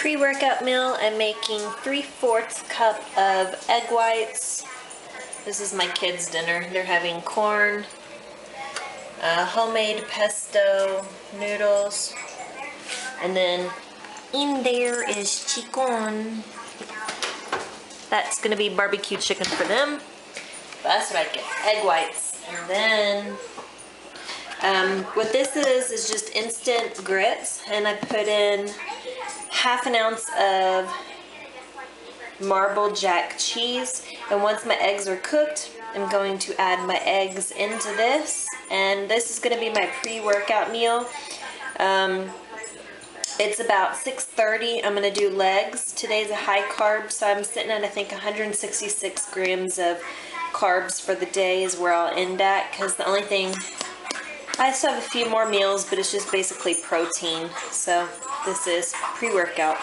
pre-workout meal. I'm making 3/4 cup of egg whites. This is my kids' dinner. They're having corn, homemade pesto, noodles, and then in there is chicken. That's gonna be barbecue chicken for them. That's what I get, egg whites. And then what this is just instant grits, and I put in 1/2 ounce of marbled jack cheese. And once my eggs are cooked, I'm going to add my eggs into this, and this is going to be my pre-workout meal. It's about 6:30. I'm going to do legs. Today's a high carb, so I'm sitting at I think 166 grams of carbs for the day is where I'll end at, because the only thing, I still have a few more meals, but it's just basically protein. So this is pre-workout.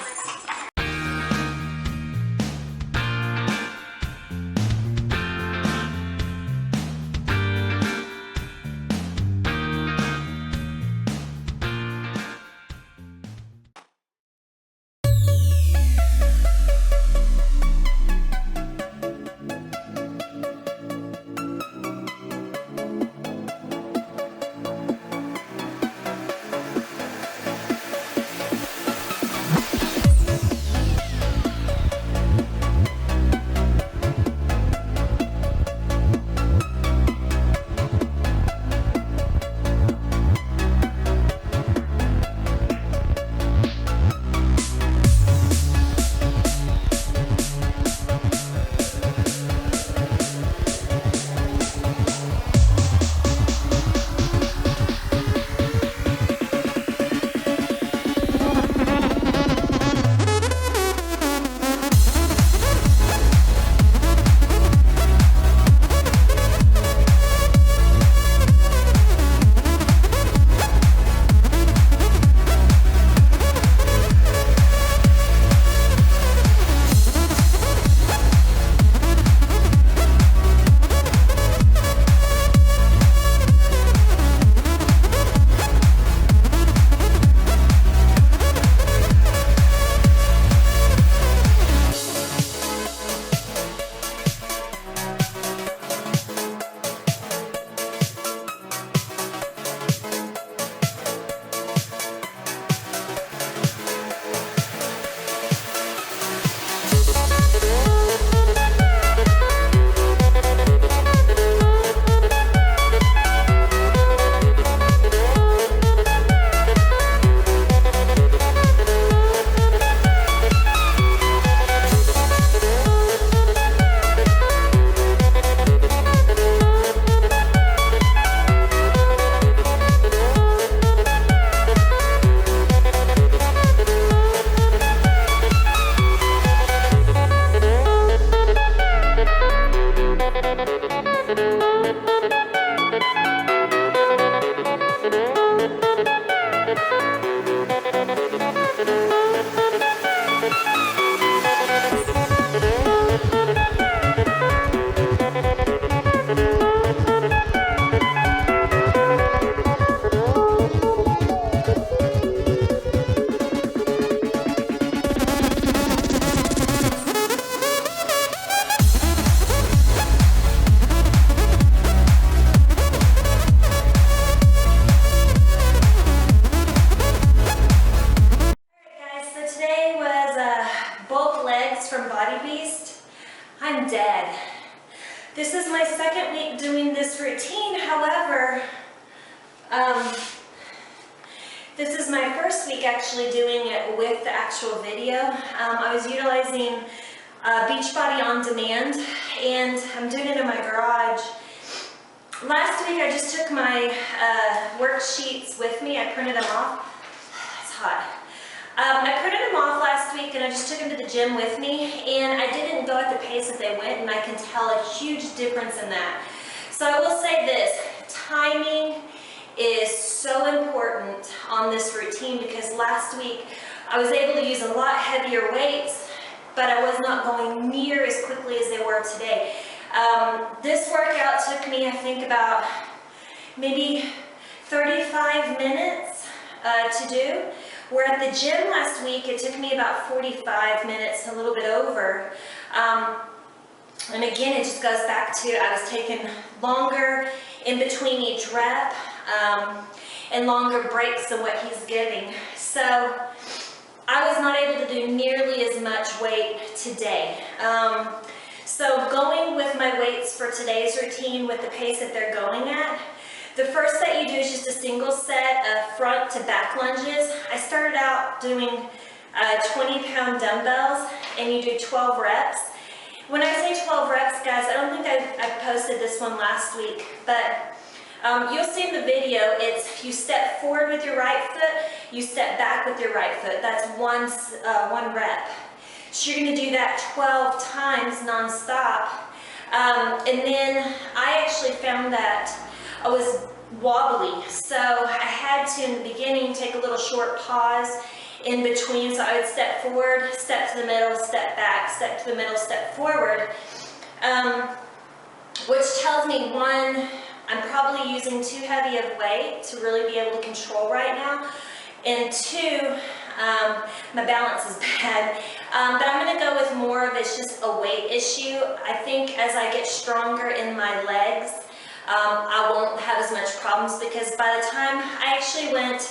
I'm dead. This is my second week doing this routine. However, this is my first week actually doing it with the actual video. I was utilizing Beachbody on demand, and I'm doing it in my garage. Last week I just took my worksheets with me. I printed them off. It's hot. I printed them off last week, and I just took them to the gym with me, and I didn't go at the pace that they went, and I can tell a huge difference in that. So I will say this, timing is so important on this routine, because last week I was able to use a lot heavier weights, but I was not going near as quickly as they were today. This workout took me, I think, about maybe 35 minutes to do, Where at the gym last week, it took me about 45 minutes, a little bit over. And again, it just goes back to I was taking longer in between each rep and longer breaks than what he's giving. So I was not able to do nearly as much weight today. So going with my weights for today's routine with the pace that they're going at, the first set you do is just a single set of front to back lunges. I started out doing 20-pound dumbbells, and you do 12 reps. When I say 12 reps, guys, I don't think I posted this one last week, but you'll see in the video, it's you step forward with your right foot, you step back with your right foot. That's one rep. So you're going to do that 12 times non-stop. And then I actually found that I was wobbly, so I had to, in the beginning, take a little short pause in between. So I would step forward, step to the middle, step back, step to the middle, step forward, which tells me, one, I'm probably using too heavy of weight to really be able to control right now, and two, my balance is bad. But I'm going to go with more of it's just a weight issue. I think as I get stronger in my legs, I won't have as much problems, because by the time I actually went,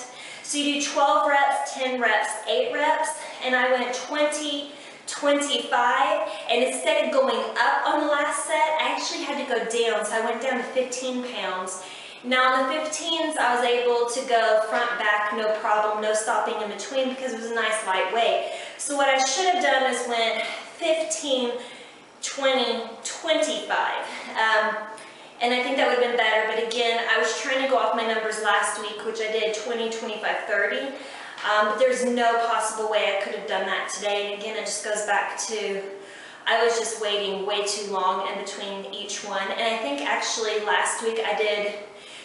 so you do 12 reps, 10 reps, 8 reps, and I went 20, 25, and instead of going up on the last set, I actually had to go down, so I went down to 15 pounds. Now on the 15s, I was able to go front, back, no problem, no stopping in between, because it was a nice light weight. So what I should have done is went 15, 20, 25. And I think that would have been better, but again, I was trying to go off my numbers last week, which I did 20, 25, 30. But there's no possible way I could have done that today. And again, it just goes back to, I was just waiting way too long in between each one. And I think actually last week I did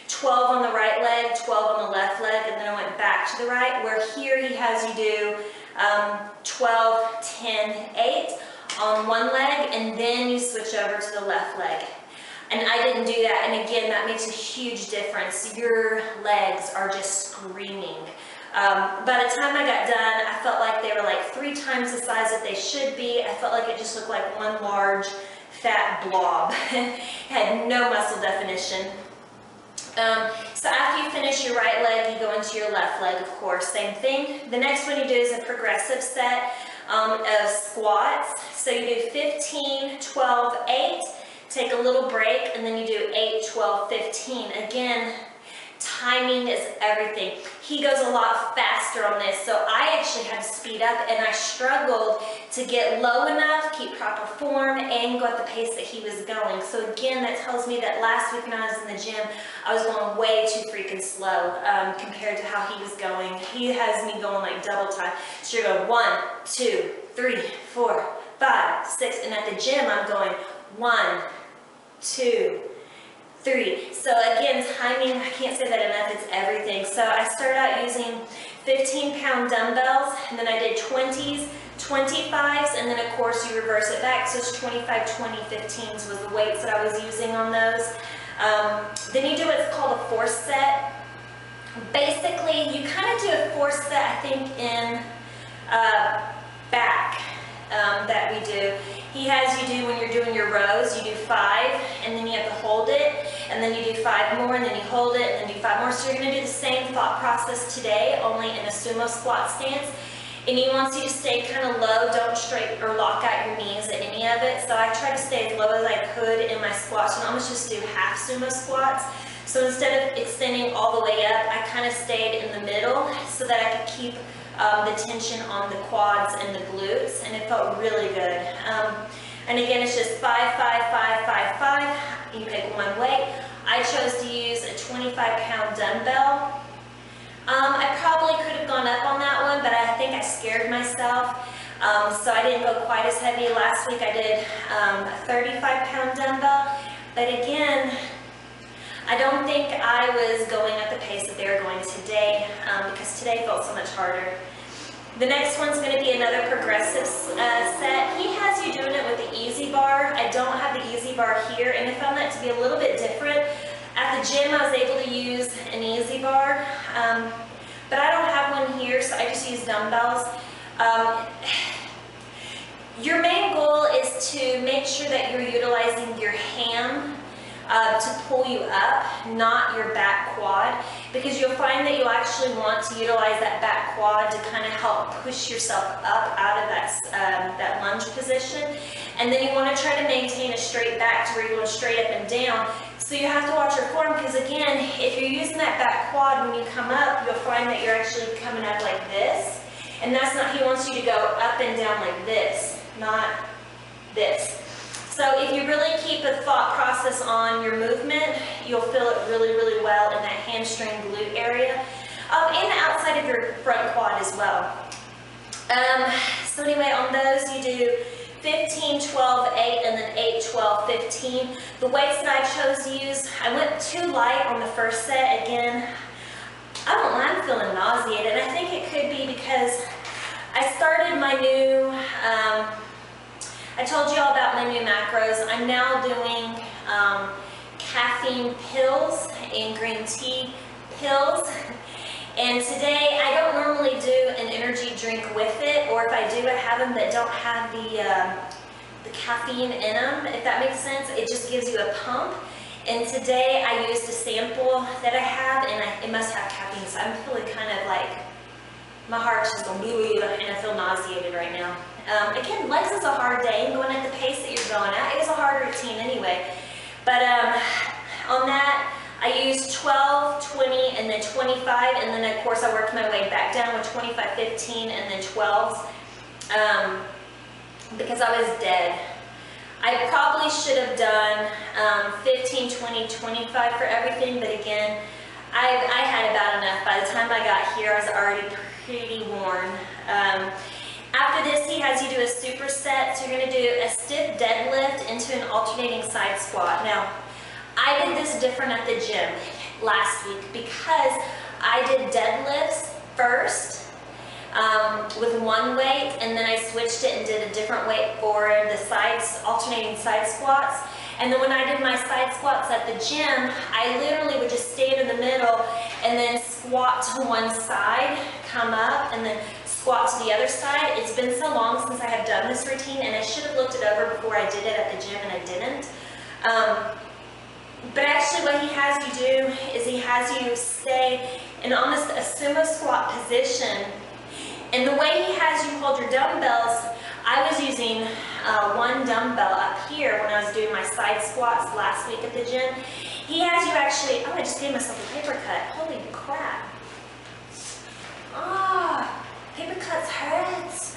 12 on the right leg, 12 on the left leg, and then I went back to the right, where here he has you do 12, 10, 8 on one leg, and then you switch over to the left leg. And I didn't do that, and again, that makes a huge difference. Your legs are just screaming. By the time I got done, I felt like they were like 3 times the size that they should be. I felt like it just looked like one large, fat blob. Had no muscle definition. So after you finish your right leg, you go into your left leg, of course, same thing. The next one you do is a progressive set of squats. So you do 15, 12, 8. Take a little break, and then you do 8, 12, 15. Again, timing is everything. He goes a lot faster on this, so I actually had to speed up, and I struggled to get low enough, keep proper form, and go at the pace that he was going. So again, that tells me that last week when I was in the gym, I was going way too freaking slow compared to how he was going. He has me going like double time. So you're going 1, 2, 3, 4, 5, 6, and at the gym, I'm going 1, 2, 3. So again, timing, I can't say that enough, it's everything. So I started out using 15-pound dumbbells, and then I did 20s, 25s, and then of course you reverse it back, so it's 25, 20, 15s was the weights that I was using on those. Then you do what's called a force set. Basically, you kind of do a force set, I think, in back that we do. He has you do, when you're doing your rows, you do 5, and then you have to hold it, and then you do 5 more, and then you hold it, and then do 5 more. So you're going to do the same thought process today, only in a sumo squat stance. And he wants you to stay kind of low, don't straight or lock out your knees at any of it. So I try to stay as low as I could in my squats, and almost just do half sumo squats. So instead of extending all the way up, I kind of stayed in the middle so that I could keep the tension on the quads and the glutes, and it felt really good. And again, it's just 5, 5, 5, 5, 5. You pick one weight. I chose to use a 25-pound dumbbell. I probably could have gone up on that one, but I think I scared myself, so I didn't go quite as heavy. Last week I did a 35-pound dumbbell, but again, I don't think I was going at the pace that they were going today, because today felt so much harder. The next one's going to be another progressive set. He has you doing it with the easy bar. I don't have the easy bar here, and I found that to be a little bit different. At the gym, I was able to use an easy bar, but I don't have one here, so I just use dumbbells. Your main goal is to make sure that you're utilizing your ham to pull you up, not your back quad, because you'll find that you'll actually want to utilize that back quad to kind of help push yourself up out of that lunge position. And then you want to try to maintain a straight back to where you're going straight up and down. So you have to watch your form, because again, if you're using that back quad when you come up, you'll find that you're actually coming up like this. And that's not, he wants you to go up and down like this, not this. So if you really keep a thought process on your movement, you'll feel it really, really well in that hamstring glute area, and the outside of your front quad as well. So anyway, on those you do 15, 12, 8, and then 8, 12, 15. The weights that I chose to use, I went too light on the first set. Again, I don't know, I'm feeling nauseated, and I think it could be because I started my new, I told you all about my new macros. I'm now doing caffeine pills and green tea pills. And today, I don't normally do an energy drink with it, or if I do, I have them that don't have the caffeine in them, if that makes sense. It just gives you a pump. And today, I used a sample that I have, and it must have caffeine, so I'm feeling kind of like, my heart's just going blue, and I feel nauseated right now. Again, legs is a hard day, going at the pace that you're going at. It was a hard routine anyway. But on that, I used 12, 20, and then 25, and then of course I worked my way back down with 25, 15, and then 12s, because I was dead. I probably should have done 15, 20, 25 for everything, but again, I had about enough. By the time I got here, I was already pretty worn. After this, he has you do a superset, so you're going to do a stiff deadlift into an alternating side squat. Now, I did this different at the gym last week because I did deadlifts first with one weight, and then I switched it and did a different weight for the sides, alternating side squats. And then when I did my side squats at the gym, I literally would just stand in the middle and then squat to one side, come up, and then squat to the other side. It's been so long since I have done this routine, and I should have looked it over before I did it at the gym, and I didn't. But actually what he has you do is he has you stay in almost a sumo squat position. And the way he has you hold your dumbbells, I was using one dumbbell up here when I was doing my side squats last week at the gym. He has you actually, oh, I just gave myself a paper cut. Holy crap. Ah, paper cuts hurts.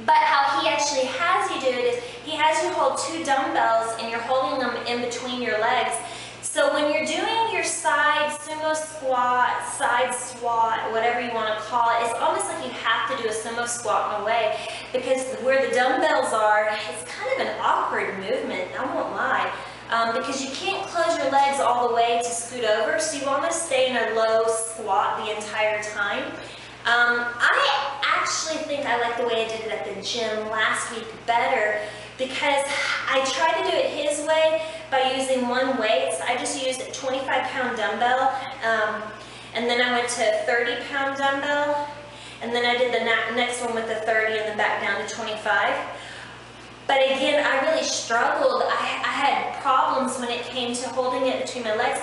But how he actually has you do it is he has you hold two dumbbells and you're holding them in between your legs. So when you're doing your side sumo squat, side squat, whatever you want to call it, it's almost like you have to do a sumo squat in a way, because where the dumbbells are, it's kind of an awkward movement, I won't lie, because you can't close your legs all the way to scoot over, so you want to stay in a low squat the entire time. I actually think I like the way I did it at the gym last week better, because I tried to do it his way by using one weight. So I just used a 25-pound dumbbell, and then I went to a 30-pound dumbbell, and then I did the next one with the 30 and then back down to 25. But again, I really struggled. I had problems when it came to holding it between my legs.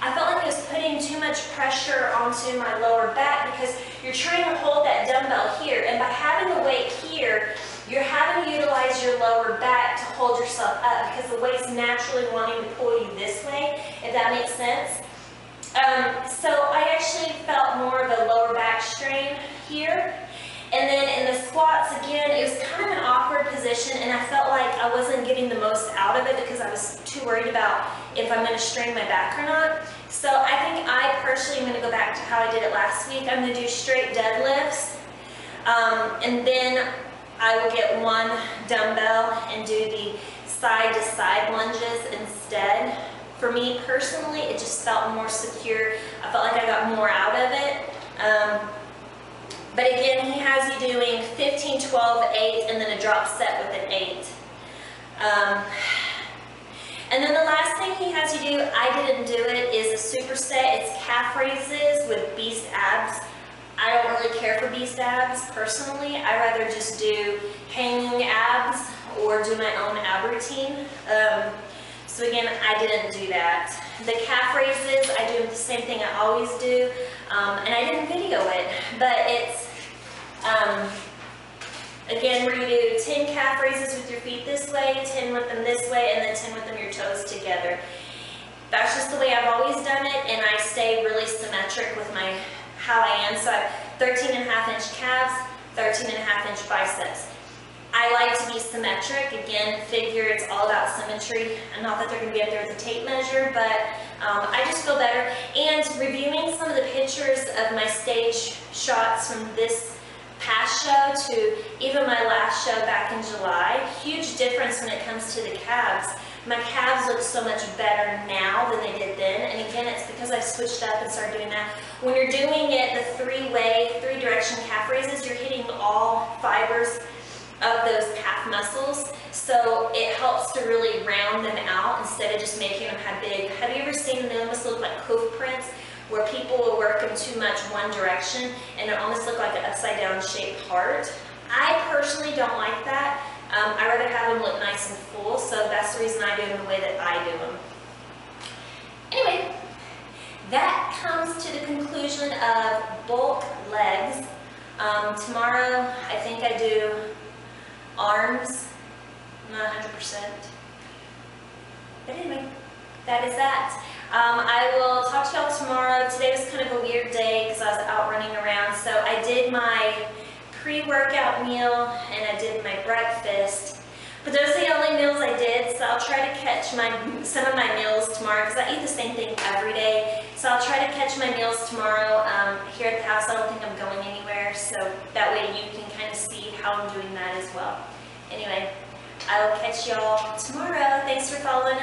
I felt like it was putting too much pressure onto my lower back, because you're trying to hold that dumbbell here, and by having the weight here, you're having to utilize your lower back to hold yourself up, because the weight's naturally wanting to pull you this way, if that makes sense. So I actually felt more of a lower back strain here. And then in the squats, again, it was kind of an awkward position, and I felt like I wasn't getting the most out of it because I was too worried about if I'm going to strain my back or not. So I think I personally am going to go back to how I did it last week. I'm going to do straight deadlifts, and then I will get one dumbbell and do the side-to-side lunges instead. For me personally, it just felt more secure. I felt like I got more out of it. But again, he has you doing 15, 12, 8, and then a drop set with an 8. And then the last thing he has you do, I didn't do it, is a superset. It's calf raises with beast abs. I don't really care for beast abs personally. I rather just do hanging abs or do my own ab routine. So again, I didn't do that. The calf raises, I do the same thing I always do, and I didn't video it, but it's, again, where you do 10 calf raises with your feet this way, 10 with them this way, and then 10 with them your toes together. That's just the way I've always done it, and I stay really symmetric with my how I am. So I have 13.5-inch calves, 13.5-inch biceps. I like to be symmetric. Again, figure it's all about symmetry. And not that they're going to be up there with a tape measure, but I just feel better. And reviewing some of the pictures of my stage shots from this past show to even my last show back in July, huge difference when it comes to the calves. My calves look so much better now than they did then, and again, it's because I've switched up and started doing that. When you're doing it the three-direction calf raises, you're hitting all fibers of those calf muscles, so it helps to really round them out instead of just making them have big. Have you ever seen them almost look like hoof prints, where people will work them too much one direction and it almost look like an upside-down shaped heart? I personally don't like that. I rather have them look nice and full, so that's the reason I do them the way that I do them. Anyway, that comes to the conclusion of bulk legs. Tomorrow, I think I do arms, not 100%. But anyway, that is that. I will talk to y'all tomorrow. Today was kind of a weird day because I was out running around, so I did my pre-workout meal and I did my breakfast. But those are the only meals I did, so I'll try to catch some of my meals tomorrow because I eat the same thing every day. So I'll try to catch my meals tomorrow here at the house. I don't think I'm going anywhere, so that way you can kind of see how I'm doing that as well. Anyway, I will catch y'all tomorrow. Thanks for following